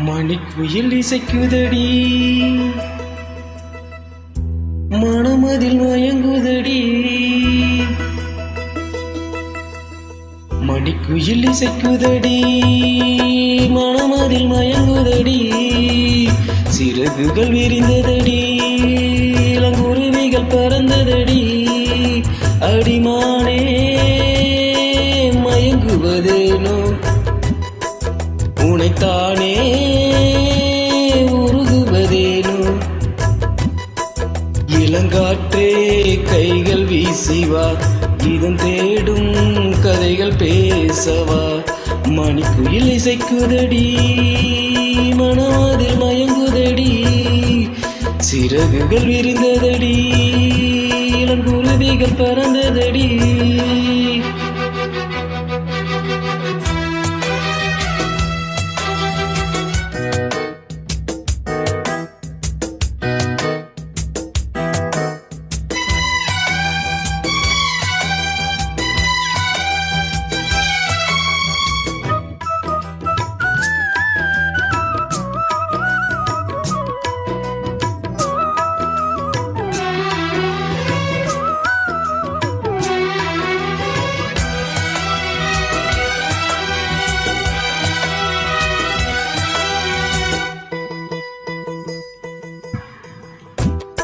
மணிக்குயில் இசைக்குதடி, மனமதில் மயங்குதடி. மணிக்குயில் இசைக்குதடி, மனமதில் மயங்குதடி. சிறகுகள் விரிந்ததடி, இளங்குருவிகள் பறந்ததடி. அடிமானே மயங்குவதேனோ, உனைத்தானே உருகுவதேனோ. இளங்காற்றே கைகள் வீசிவா, இதம் தேடும் கதைகள் பேசவா. மணிக்குயில் இசைக்குதடி, மனதில் மயங்குதடி. சிறகுகள் விரிந்ததடி, இளங்குருவிகள் பறந்ததடி.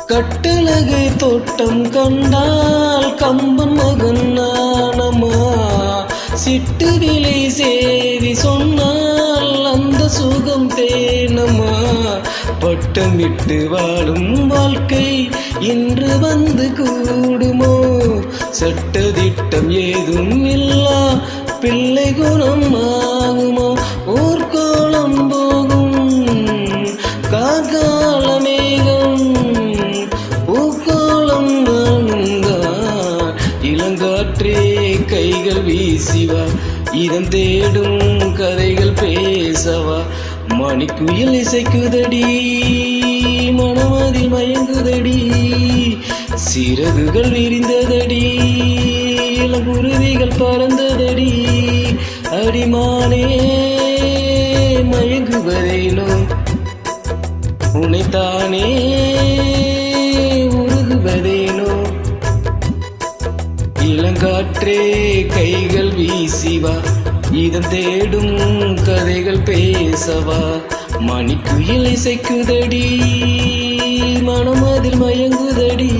கட்டழகை தோட்டம் கண்டால் கம்பன் மகன் நானம்மா. சிட்டு விலை சேதி சொன்னால் அந்த சுகம் தேனம்மா. பட்டமிட்டு வாழும் வாழ்க்கை இன்று வந்து கூடுமோ? சட்டதிட்டம் ஏதும் இல்லா பிள்ளை குணம் ஆகுமோ? ஊர்கோலம் போகும் கார்கால மேகம், பூக்கோளம் நானுந்தான். இளங்காற்றே கைகள் வீசிவா, இதம் தேடும் கதைகள் பேசவா. மணிக்குயில் இசைக்குதடி, மனமதில் மயங்குதடி. சிறகுகள் விரிந்ததடி, இளங்குருவிகள் பறந்ததடி. அடிமானே மயங்குவதேனோ, உனைத்தானே உருகுவதேனோ. இளங்காற்றே கைகள் வீசிவா, இதம் தேடும் கதைகள் பேசவா. மணிக்குயில் இசைக்குதடி, மனமதில் மயங்குதடி.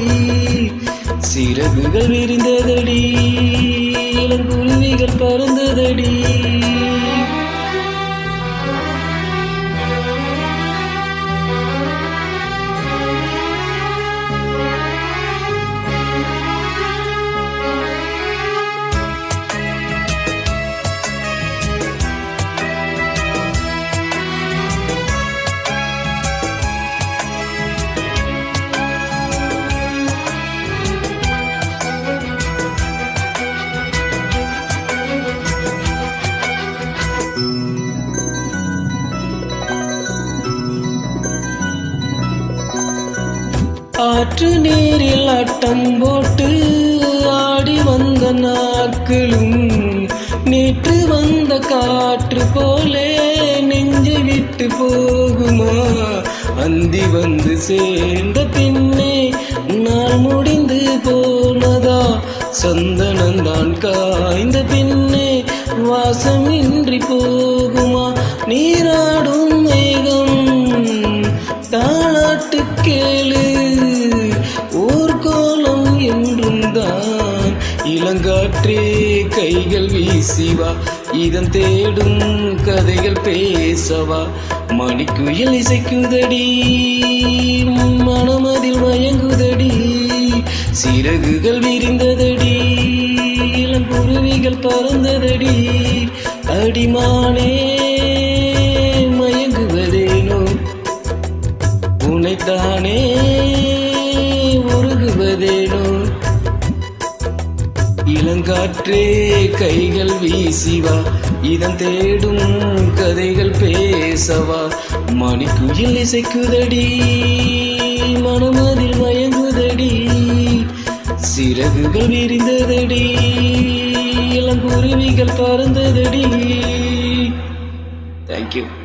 சிறகுகள் விரிந்ததடி, இளங்குருவிகள் பறந்ததடி. ஆற்று நீரில் ஆட்டம் போட்டு ஆடி வந்த நாட்களும் நேற்று வந்த காற்று போலே நெஞ்சை விட்டு போகுமா? அந்தி வந்து சேர்ந்த பின்னே நாள் முடிந்து போனதா? சந்தனந்தான் காய்ந்த பின்னே வாசம் இன்றி போகுமா? நீராடும் மேகம் தாளாட்டு கேளு, ஊர்கோலம் என்றும் தான். இளங்காற்றே கைகள் வீசிவா, இதம் தேடும் கதைகள் பேசவா. மணிக்குயில் இசைக்குதடி, மனமதில் மயங்குதடி. சிறகுகள் விரிந்ததடி, இளங்குருவிகள் பறந்ததடி. அடிமானே மயங்குவதேனோ, உனைத்தானே உருகுவதேனோ. இளங்காற்றே கைகள் வீசிவா, இதம் தேடும் கதைகள் பேசவா. மணிக்குயில் இசைக்குதடி, மனமதில் மயங்குதடி. சிறகுகள் விரிந்ததடி, இளங்குருவிகள் பறந்ததடி. Thank you.